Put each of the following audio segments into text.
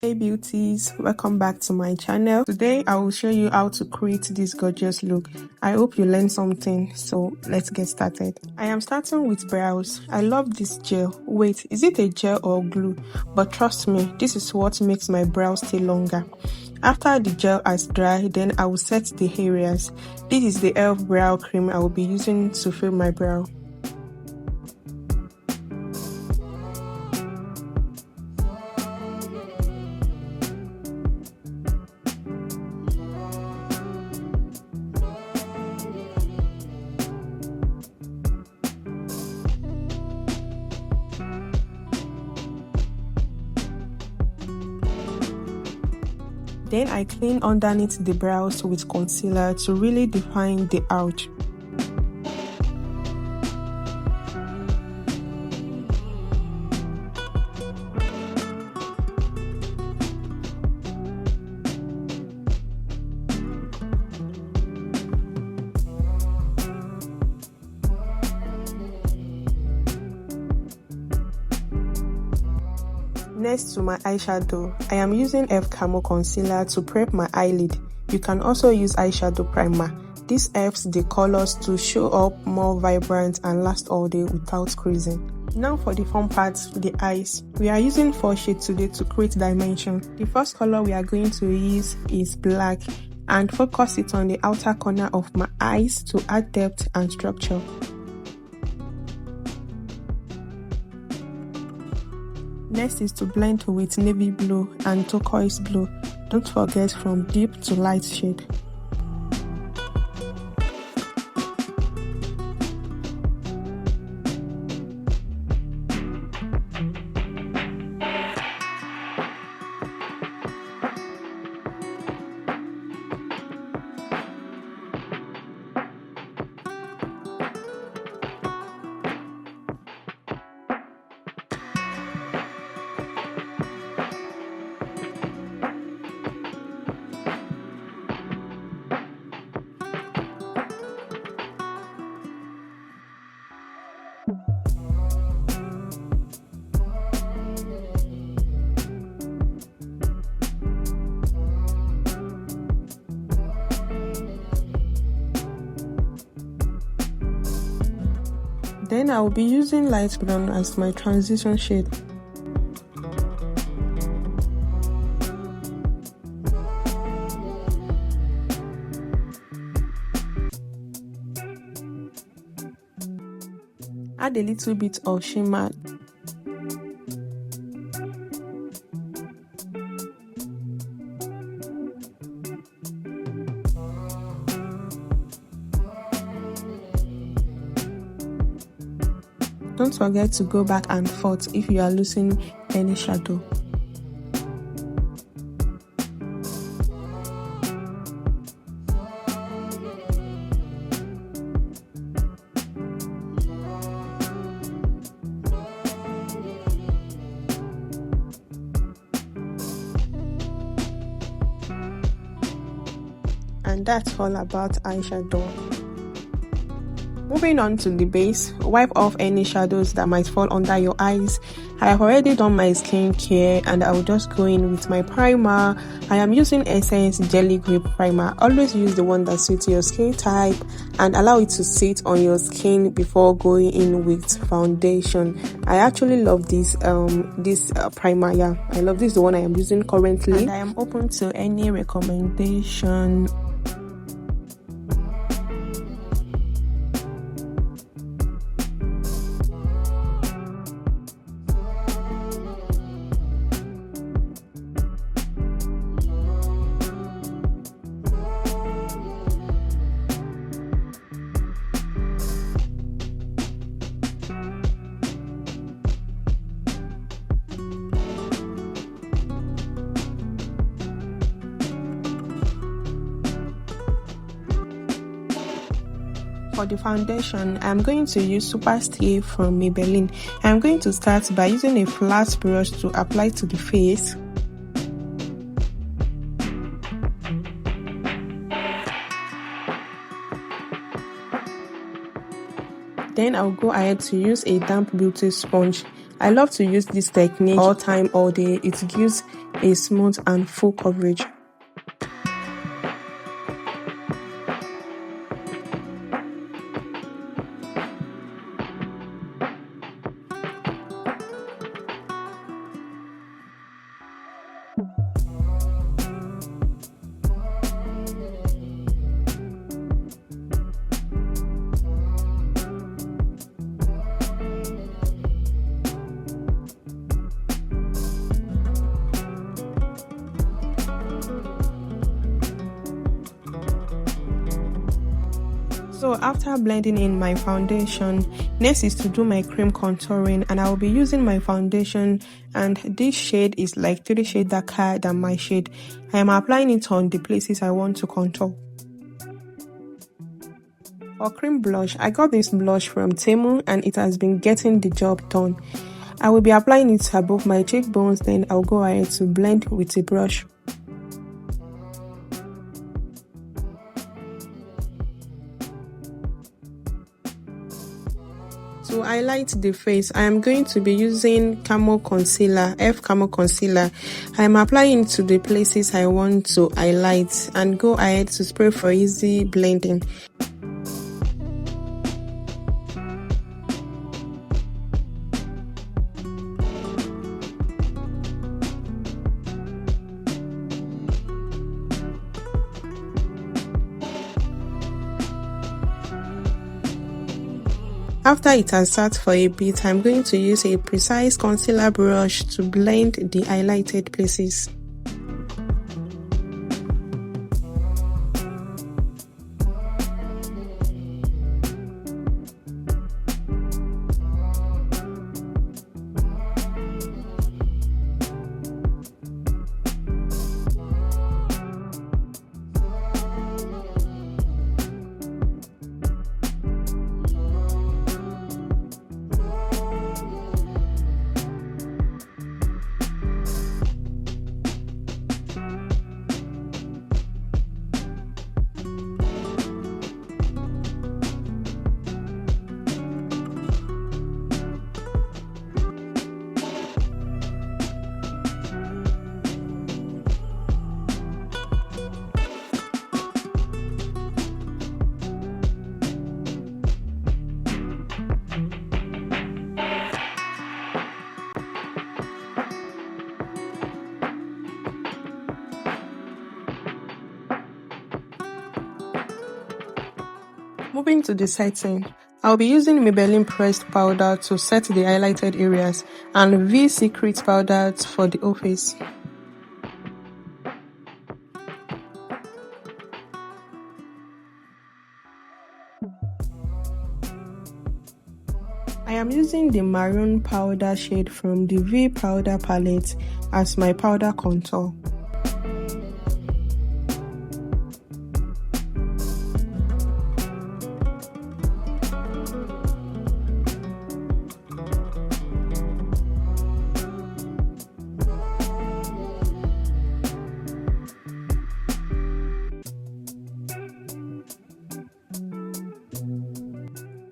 Hey beauties, welcome back to my channel. Today I will show you how to create this gorgeous look. I hope you learned something, so let's get started. I am starting with brows. I love this gel. Wait, is it a gel or glue? But trust me, this is what makes my brows stay longer. After the gel has dried, then I will set the areas. This is the e.l.f. brow cream I will be using to fill my brow. Then I clean underneath the brows with concealer to really define the arch. Next to my eyeshadow, I am using e.l.f. Camo Concealer to prep my eyelid. You can also use eyeshadow primer. This helps the colors to show up more vibrant and last all day without creasing. Now for the fun part, the eyes. We are using 4 shades today to create dimension. The first color we are going to use is black and focus it on the outer corner of my eyes to add depth and structure. Next is to blend with navy blue and turquoise blue. Don't forget from deep to light shade. Then I will be using light brown as my transition shade. Add a little bit of shimmer. Don't forget to go back and forth if you are losing any shadow. And that's all about eyeshadow. Moving on to the base, wipe off any shadows that might fall under your eyes. I have already done my skincare and I will just go in with my primer. I am using Essence Jelly Grip Primer. Always use the one that suits your skin type and allow it to sit on your skin before going in with foundation. I actually love this primer. Yeah, I love this, the one I am using currently, and I am open to any recommendation. For the foundation, I'm going to use Super Stay from Maybelline. I'm going to start by using a flat brush to apply to the face. Then I'll go ahead to use a damp beauty sponge. I love to use this technique all time, all day. It gives a smooth and full coverage. So after blending in my foundation, next is to do my cream contouring, and I will be using my foundation, and this shade is like 3 shades darker than my shade. I am applying it on the places I want to contour. For cream blush, I got this blush from Temu and it has been getting the job done. I will be applying it above my cheekbones, then I'll go ahead to blend with a brush. To highlight the face, I am going to be using Camo Concealer, Camo Concealer. I am applying it to the places I want to highlight and go ahead to spray for easy blending. After it has sat for a bit, I'm going to use a precise concealer brush to blend the highlighted places. Moving to the setting, I'll be using Maybelline pressed powder to set the highlighted areas and V Secret powder for the face. I am using the maroon powder shade from the V powder palette as my powder contour.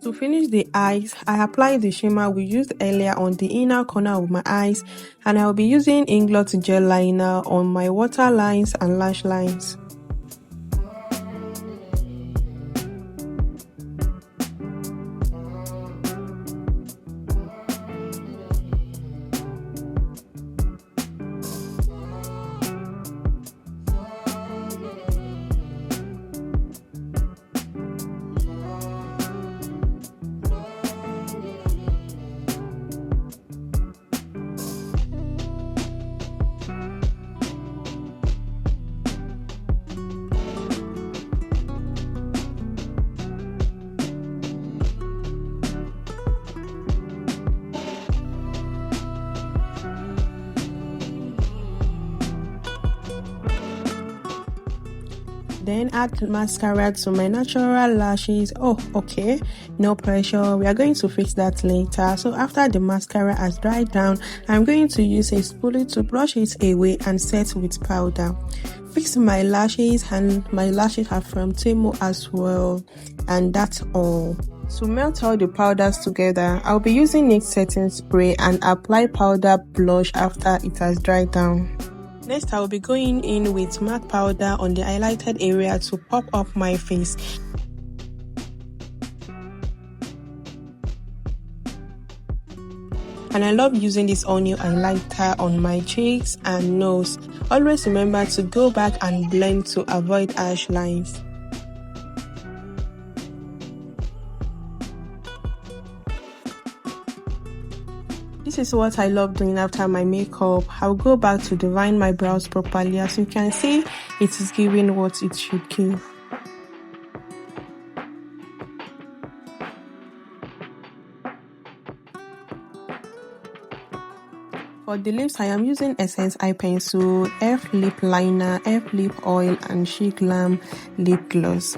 To finish the eyes, I apply the shimmer we used earlier on the inner corner of my eyes, and I will be using Inglot gel liner on my waterlines and lash lines. Then add mascara to my natural lashes. Oh, okay, no pressure, we are going to fix that later. So after the mascara has dried down, I'm going to use a spoolie to brush it away and set with powder. Fix my lashes, and my lashes are from Temu as well, and that's all. To melt all the powders together, I'll be using NYX setting spray and apply powder blush after it has dried down. Next, I will be going in with MAC powder on the highlighted area to pop up my face. And I love using this all new highlighter on my cheeks and nose. Always remember to go back and blend to avoid harsh lines. This is what I love doing after my makeup. I'll go back to define my brows properly. As you can see, it is giving what it should give. For the lips, I am using Essence Eye Pencil, F Lip Liner, F Lip Oil, and Glam Lip Gloss.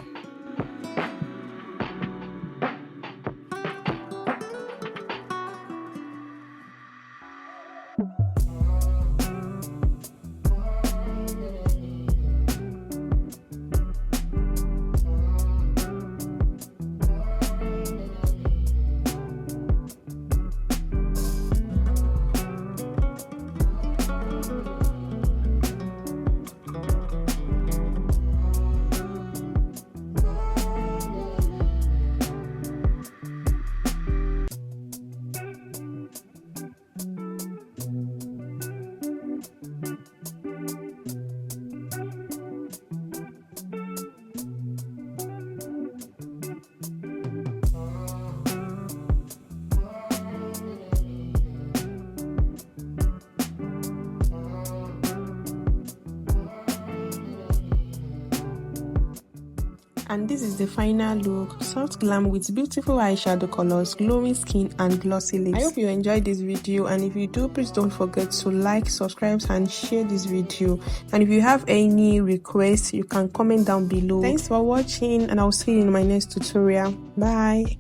And this is the final look. Soft glam with beautiful eyeshadow colors, glowing skin, and glossy lips. I hope you enjoyed this video, and if you do, please don't forget to like, subscribe, and share this video. And if you have any requests, you can comment down below. Thanks for watching, and I'll see you in my next tutorial. Bye.